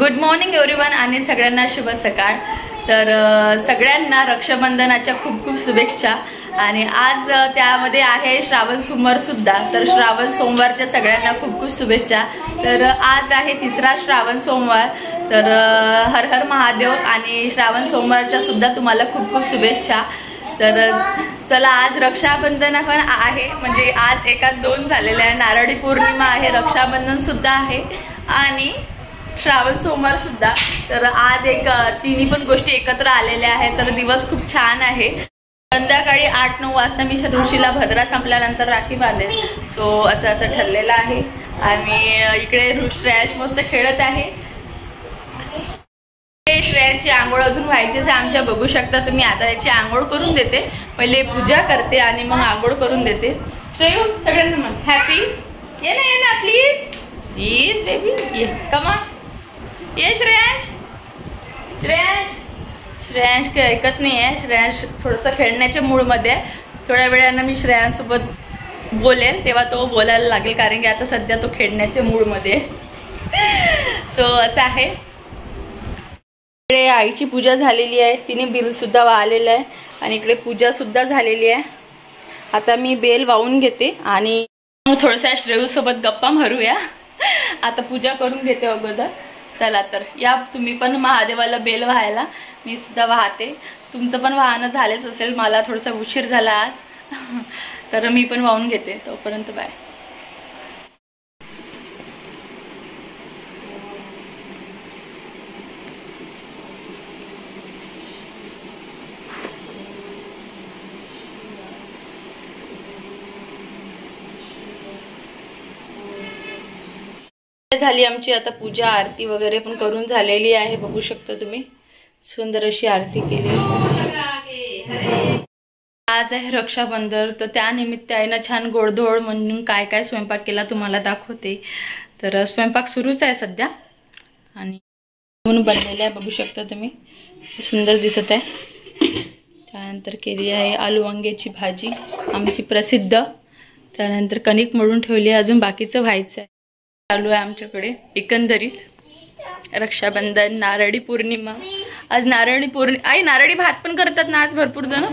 Good morning everyone आणि सगळ्यांना शुभ सकाळ। तर सगळ्यांना रक्षाबंधनाच्या खूप खूप शुभेच्छा। आणि आज त्यामध्ये आहे श्रावण सोमवार सुद्धा, तर श्रावण सोमवारच्या सगळ्यांना खूप खूप शुभेच्छा। तर आज आहे तिसरा श्रावण सोमवार, तर हर हर महादेव आणि श्रावण सोमवारच्या सुद्धा तुम्हाला खूप खूप शुभेच्छा। तर चला, आज रक्षाबंधन पण आहे, म्हणजे आज एका दोन झालेले आहे। नारळी पौर्णिमा आहे, रक्षाबंधन सुद्धा आहे आणि श्रावण सोमवार सुद्धा। तर आज एक तिन्ही पण गोष्टी एकत्र आलेल्या आहेत, तर दिवस खूप छान आहे। संध्याकाळी 8-9 वाजता मी ऋषीला भद्रा संपल्यानंतर राखी बांधेल, सो असं ठरलेलं आहे। आणि इकडे श्रेयश मस्त खेळत आहे। श्रेयाची आंघोळ अजून व्हायचीच आहे आमच्या, बघू शकता तुम्ही। आता याची आंघोळ करून देते, पहिले पूजा करते आणि मग आंघोळ करून देते। श्रेयू सगळ्यांना मग हॅपी, ये ना प्लीज प्लीज बेबी, ये कमा, ये श्रेयश। श्रेयांश काही ऐकत नाही आहे। श्रेयांश थोडंसं खेळण्याच्या मूड मध्ये आहे। थोड्या वेळानं मी श्रेयांसोबत बोलेल तेव्हा तो बोलायला लागेल, कारण की आता सध्या तो खेळण्याच्या मूड मध्ये आहे। सो असं आहे। इकडे आईची पूजा झालेली आहे, तिने बिल सुद्धा वाहलेलं आहे आणि इकडे पूजा सुद्धा झालेली आहे। आता मी बेल वाहून घेते आणि थोडंसं श्रेयू सोबत गप्पा मारूया। आता पूजा करून घेते अगोदर। चला तर या तुम्ही पण महादेवाला बेल व्हायला, मी सुद्धा वाहते। तुमचं पण वाहनं झालेच असेल, मला थोडासा उशीर झाला आज, तर मी पण वाहून घेते। तोपर्यंत बाय। झाली आमची आता पूजा, आरती वगैरे पण करून झालेली आहे, बघू शकता तुम्ही। सुंदर अशी आरती केली। आज आहे रक्षाबंधन, तर त्यानिमित्त आहे ना छान गोडधोड म्हणून काय काय स्वयंपाक केला तुम्हाला दाखवते। तर स्वयंपाक सुरूच आहे सध्या आणि बनलेला आहे, बघू शकता तुम्ही, सुंदर दिसत आहे। त्यानंतर केली आहे आलू वांग्याची भाजी आमची प्रसिद्ध। त्यानंतर कणिक मळून ठेवली, अजून बाकीचं व्हायचं आहे। चालू आहे आमच्याकडे एकंदरीत रक्षाबंधन, नारळी पौर्णिमा। आज नारळी पौर्णिमा, आई नारळी भात पण करतात ना आज भरपूर जण।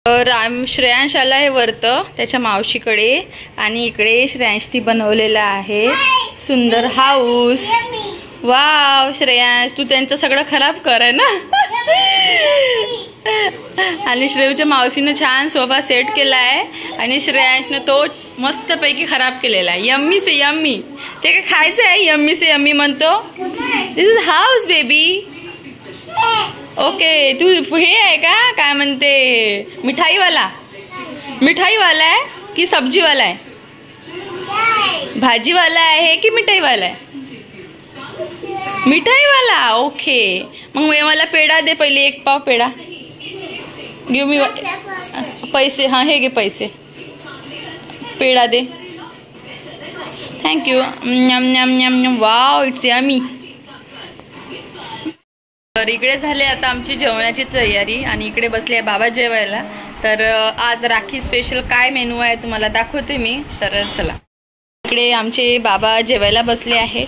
तर श्रेयांश आला आहे वरत त्याच्या मावशीकडे, आणि इकडे श्रेयांशनी बनवलेला आहे सुंदर हाऊस। वाव श्रेयांश, तू त्यांचं सगळं खराब कर ना। आणि श्रेयूच्या मावशीने छान सोफा सेट केला आहे आणि श्रेयांशने तो मस्त पैकी खराब केलेला आहे। यम्मी से यम्मी, ते काय खायचं आहे? यम्मी से यम्मी म्हणतो। दिस इज हाऊस बेबी। ओके, तू हे आहे का, काय म्हणते, मिठाईवाला आहे की सब्जीवाला आहे? भाजीवाला आहे की मिठाईवाला आहे? मिठाईवाला। ओके, मग मला पेढा दे पहिले, 1 पाव पेढा गिव मी। पैसे, हाँ हे घे पैसे, पेढा दे, थँक्यू। Wow it's yummy. तर इकडे झाले आता आमची जेवणाची तयारी आणि इकडे बसले बाबा जेवायला। तर आज राखी स्पेशल काय मेनू आहे तुम्हाला दाखवते मी। तर चला, इकडे आमचे बाबा जेवायला बसले आहे।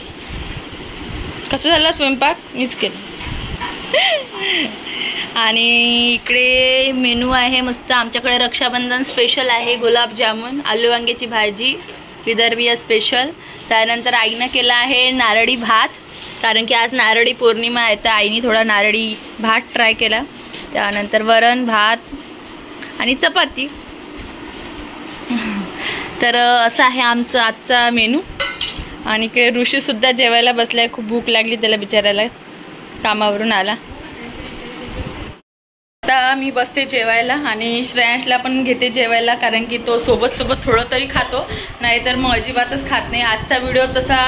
कसं झालं स्वयंपाक? मीच केलं। आणि इकडे मेनू आहे मस्त आमच्याकडे रक्षाबंधन स्पेशल आहे, गुलाबजामुन, आलू वांग्याची भाजी विदर्भीय स्पेशल। त्यानंतर आईनं केला आहे नारळी भात, कारण की आज नारळी पौर्णिमा आहे, तर आईने थोडा नारळी भात ट्राय केला। त्यानंतर वरण भात आणि चपाती। तर असं आहे आमचं आजचा मेनू। आणि इकडे ऋषी सुद्धा जेवायला बसलाय, खूप भूक लागली त्याला बिचारायला, कामावरून आला। आता मी बसते जेवायला आणि श्रेयांशला पण घेते जेवायला, कारण की तो सोबत थोडं तरी खातो, नाहीतर मग अजिबातच खात नाही। आजचा व्हिडिओ तसा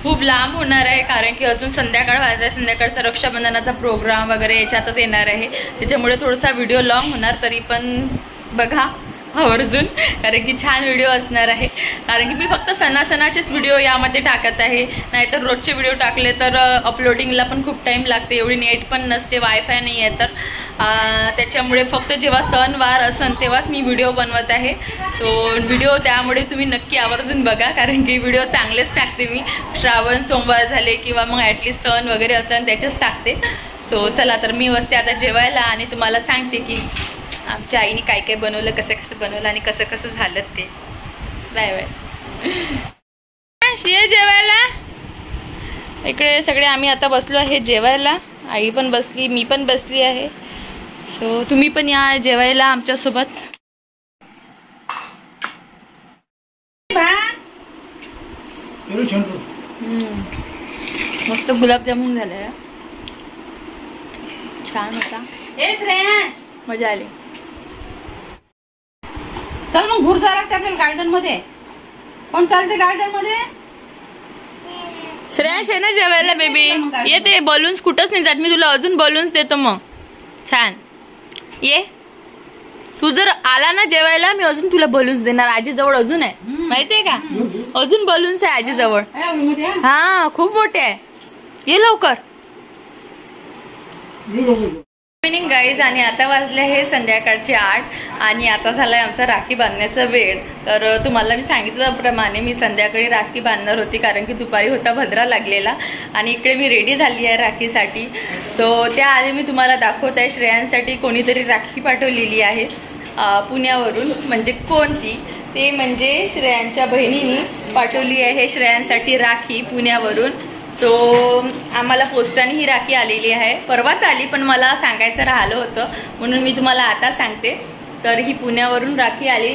खूप लांब होणार आहे, कारण की अजून संध्याकाळ व्हायचं आहे, संध्याकाळचा रक्षाबंधनाचा प्रोग्राम वगैरे याच्यातच येणार आहे, त्याच्यामुळे थोडासा व्हिडिओ लॉंग होणार। तरी पण बघा आवर्जून, कारण की छान व्हिडिओ असणार आहे। कारण की मी फक्त सणासणाचेच व्हिडिओ यामध्ये टाकत आहे, नाहीतर रोजचे व्हिडिओ टाकले तर अपलोडिंगला पण खूप टाइम लागते, एवढी नेट पण नसते, वायफाय नाही आहे, तर त्याच्यामुळे फक्त जेव्हा सणवार असन तेव्हाच मी व्हिडिओ बनवत आहे. सो व्हिडिओ त्यामुळे तुम्ही नक्की आवर्जून बघा, कारण की व्हिडिओ चांगलेच टाकते मी. श्रावण सोमवार झाले किंवा मग ॲटलिस्ट सण वगैरे असन त्याचेच टाकते. सो चला तर मी बसते आता जेवायला आणि तुम्हाला सांगते की आमच्या आईने काय काय बनवलं, कसं कसं बनवलं आणि कसं कसं झालं ते. Bye bye. ये जेवायला. इकडे सगळे आम्ही आता बसलो आहे जेवायला. आई पण बसली, मी पण बसली आहे. सो तुम्ही पण या जेवायला आमच्यासोबत. मस्त गुलाबजामुन झाले, छान होता. मजा आली. चल मग घुर जा लागते आपल्याला गार्डन मध्ये. कोण चालते गार्डन मध्ये? श्रेयांश आहे ना जेवायला बेबी. येते बलून्स कुठंच नाही जात, मी तुला अजून बलून्स देतो. मग छान ये. तू जर आला ना जेवायला मी अजून तुला बलून्स देणार. आजीजवळ अजून आहे माहितीये का, अजून बलून्स आहे आजीजवळ. हा खूप मोठे आहे, ये लवकर. इव्हनिंग गाईज, आणि आता वाजले हे संध्याकाळचे 8 आणि आता झालाय आमचा राखी बांधण्याचा वेळ. तर तुम्हाला मी सांगितल्याप्रमाणे मी संध्याकाळी राखी बांधणार होती, कारण की दुपारी होता भद्रा लागलेला आणि इकडे मी रेडी झाली आहे राखीसाठी. सो त्याआधी मी तुम्हाला दाखवत आहे श्रेयांसाठी कोणीतरी राखी पाठवलेली आहे पुण्यावरून. म्हणजे कोणती ते म्हणजे श्रेयांच्या बहिणीने पाठवली आहे श्रेयांसाठी राखी पुण्यावरून. सो आम्हाला पोस्टाने ही राखी आलेली आहे. परवाच आली पण मला सांगायचं राहिलं होतं म्हणून मी तुम्हाला आता सांगते. तर ही पुण्यावरून राखी आली.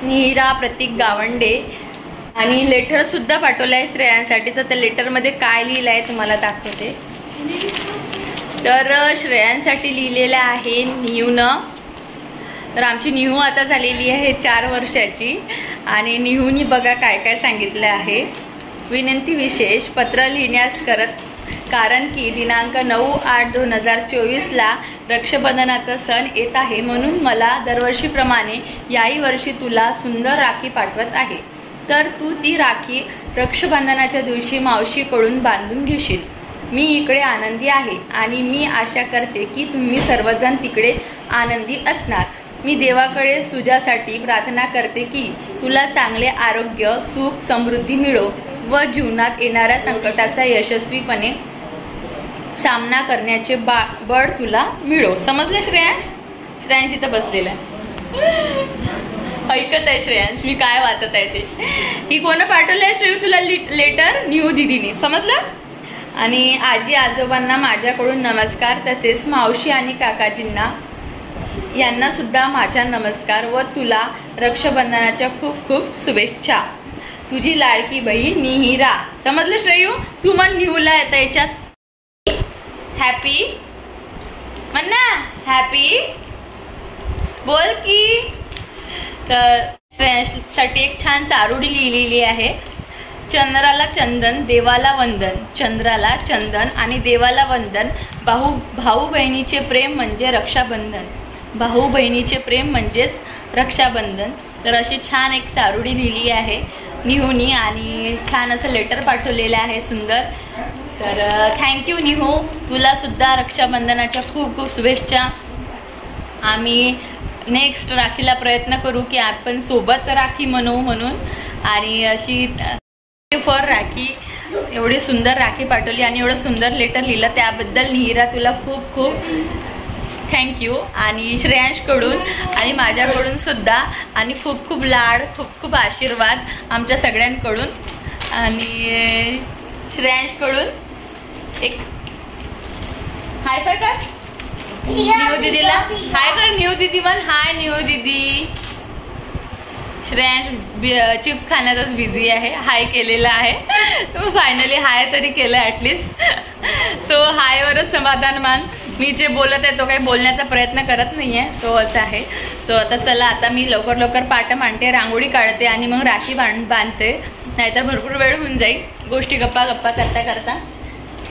निहिरा प्रतीक गावंडे आणि लेटर सुद्धा पाठवलं आहे श्रेयांसाठी. तर त्या लेटरमध्ये काय लिहिलं आहे तुम्हाला दाखवते. तर श्रेयांसाठी लिहिलेलं आहे निहूनं. तर आमची निहू आता झालेली आहे 4 वर्षाची आणि निहूनी बघा काय काय सांगितलं आहे. विनंती विशेष पत्र लिहिण्यास करत, कारण की दिनांक 9/8/2024 रक्षाबंधनाचा सण येत आहे, म्हणून मला दरवर्षीप्रमाणे याही वर्षी तुला सुंदर राखी पाठवत आहे. तर तू ती राखी रक्षाबंधनाच्या दिवशी मावशीकडून बांधून घेशील. मी इकडे आनंदी आहे आणि मी आशा करते की तुम्ही सर्वजण तिकडे आनंदी असणार. मी देवाकडे तुझ्यासाठी प्रार्थना करते की तुला चांगले आरोग्य, सुख, समृद्धी मिळो व जीवनात येणाऱ्या संकटाचा यशस्वीपणे सामना करण्याचे बळ तुला मिळो. समजलं श्रेयांश? श्रेयांश इथं बसलेला आहे, ऐकत आहे श्रेयांश मी काय वाचत आहे ते. ही कोण पाठवलंय श्रेयू तुला लेटर? निहू दीदीने. समजलं? आणि आजी आजोबांना माझ्याकडून नमस्कार, तसेच मावशी आणि काकाजींना यांना सुद्धा माझा नमस्कार व तुला रक्षाबंधनाच्या खूप खूप शुभेच्छा. तुझी लाडकी बहीण निहिरा. समजलं श्रेयू? तू मन निहूला येतं याच्यात. हॅपी म्हण ना, हॅपी बोल की. तर श्रेयांसाठी एक छान चारोडी लिहिलेली आहे. चंद्राला चंदन, देवाला वंदन. चंद्राला चंदन आणि देवाला वंदन. भाऊ बहिणीचे प्रेम म्हणजे रक्षाबंधन. भाऊ बहिणीचे प्रेम म्हणजेच रक्षाबंधन. तर अशी छान एक चारोडी लिहिली आहे निहूनी आणि छान असं लेटर पाठवलेलं आहे सुंदर. तर थँक्यू निहू. तुला सुद्धा रक्षाबंधनाच्या खूप खूप शुभेच्छा. आम्ही नेक्स्ट राखीला प्रयत्न करू की आपण सोबत राखी म्हणू म्हणून. आणि अशी फॉर राखी, एवढी सुंदर राखी पाठवली आणि एवढं सुंदर लेटर लिहिलं त्याबद्दल निहिरा तुला खूप खूप थँक्यू. आणि श्रेयांशकडून आणि माझ्याकडून सुद्धा आणि खूप खूप लाड, खूप खूप आशीर्वाद आमच्या सगळ्यांकडून. आणि श्रेयांशकडून एक हाय फाय कर निहू दीदीला. हाय कर निहू दीदी म्हण. हाय निहू दीदी. श्रेयांश चिप्स खाण्यातच बिझी आहे. हाय केलेला आहे, फायनली हाय तरी केलं ॲटलिस्ट. सो हायवरच समाधान मान. मी जे बोलत आहे तो काही बोलण्याचा प्रयत्न करत नाही आहे. सो असं आहे. सो आता चला, आता मी लवकर लवकर पाट मांडते, रांगोळी काढते आणि मग राखी बांधते, नाहीतर भरपूर वेळ होऊन जाईल गोष्टी गप्पा करता करता.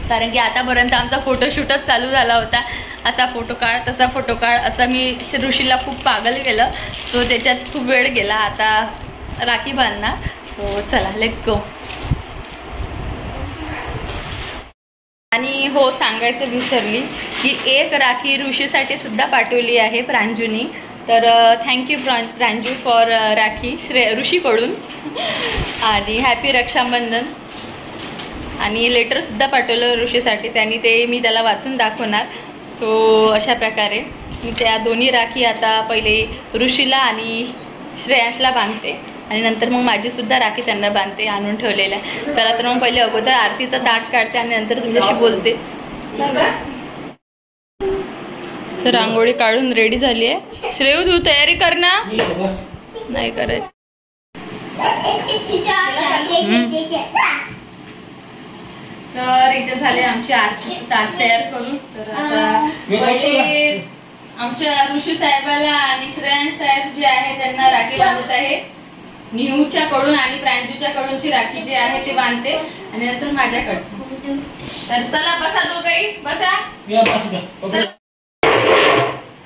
कारण की आतापर्यंत आमचा फोटोशूटच चालू झाला होता. असा फोटो काढ, तसा फोटो काढ, असं मी ऋषीला खूप पागल केलं. सो त्याच्यात खूप वेळ गेला. आता राखी बांधणार. सो चला लेट्स गो. आणि हो, सांगायचं विसरली, ही एक राखी ऋषीसाठी सुद्धा पाठवली आहे प्रांजूनी. तर थँक्यू प्रांजू फॉर राखी ऋषीकडून. आणि हॅपी रक्षाबंधन. आणि लेटरसुद्धा पाठवलं ऋषीसाठी, त्यांनी ते मी त्याला वाचून दाखवणार. सो अशा प्रकारे मी त्या दोन्ही राखी आता पहिले ऋषीला आणि श्रेयांशला बांधते आणि नंतर मग माझीसुद्धा राखी त्यांना बांधते, आणून ठेवलेल्या. चला तर मग पहिले अगोदर आरतीचा ताट काढते आणि नंतर तुमच्याशी बोलते. तर रांगोळी काढून रेडी झाली आहे. श्रेयू तू तयारी कर ना. नाही करायची. तर इथे झाले आमची आरतीचं ताट तयार करून. तर आता पहिले आमच्या ऋषी साहेबाला आणि श्रेयांश साहेब जे आहे त्यांना राखी बांधत आहे. निहूच्या कडून आणि प्रांजूच्या कडूनची राखी जी आहे ती बांधते आणि नंतर माझ्याकडची. तर चला बसा दोघंही बसा.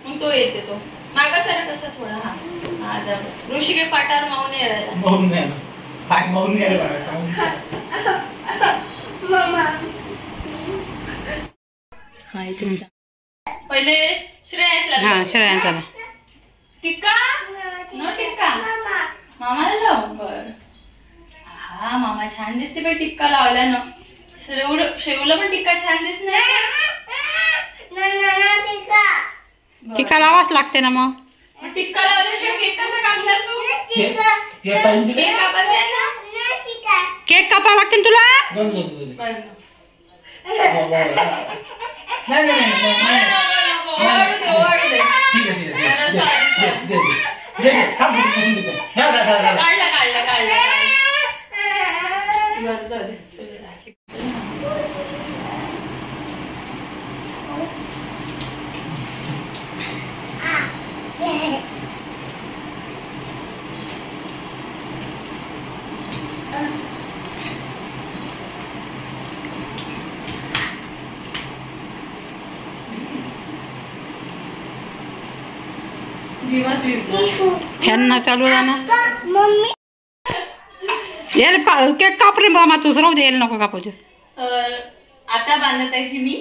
मग तो येते तो मागा सर कसा थोडा. हा जा. ऋषी के पाटावर माऊन नाही राहिला. पहिले श्रेयांशला टिक्का न टिक्का मामाला लाव. बर हा मामा छान दिसते बाई टिक्का लावला ना. शेवला पण टिक्का छान दिसते. टिक्का लावाच लागते ना. मग टिक्का लावल्याशिवाय केक कसा कापणार तू? केक कापायचा आहे ना. केक कापावा लागते तुला. फॅन चालू ना. केक काप रे मामा तू. राहू दे नको कापू. आता बांधत आहे की मी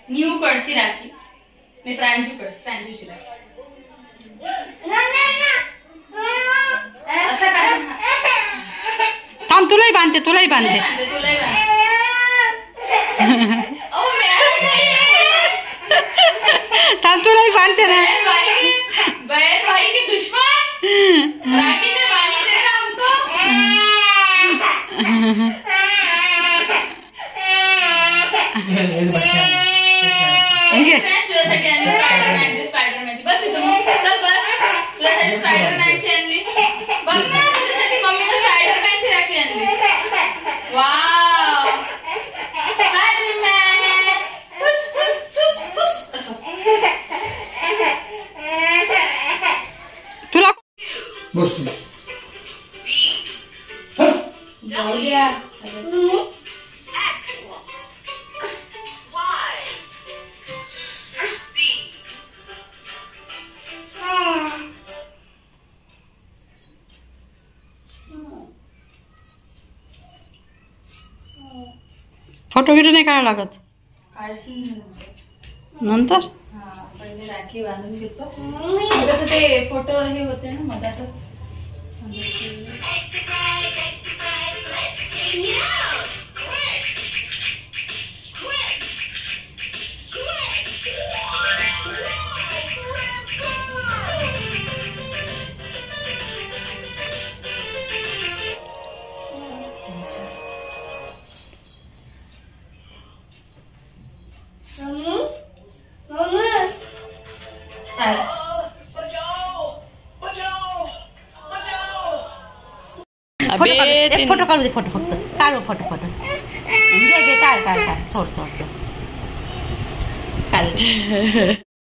न्यू कडची राखी. मी प्रांजूची राखी. असं काय थांब तुलाही बांधते. तुलाही बांधते. थांब तुलाही बांधते ना. बहन भाई की दुश्मन राखी से बांध देगा हमको. स्पायडरमॅनची बस इथं. चल बस. तुझ्यासाठी स्पायडरमॅनची आणली. बघ ना तुझ्यासाठी मम्मीने स्पायडरमॅनची राखी आणली. Wow Spiderman. फुस फुस फुस फुस असं. तुला जाऊ द्या. फोटो बिटो नाही काढायला लागत. काढशील नंतर. पहिले राखी बांधून घेतो. कसं ते फोटो हे होते ना मधातच. फोटो काढू दे. फोटो फक्त काढू. फोटो घे. काढ सोड काढ.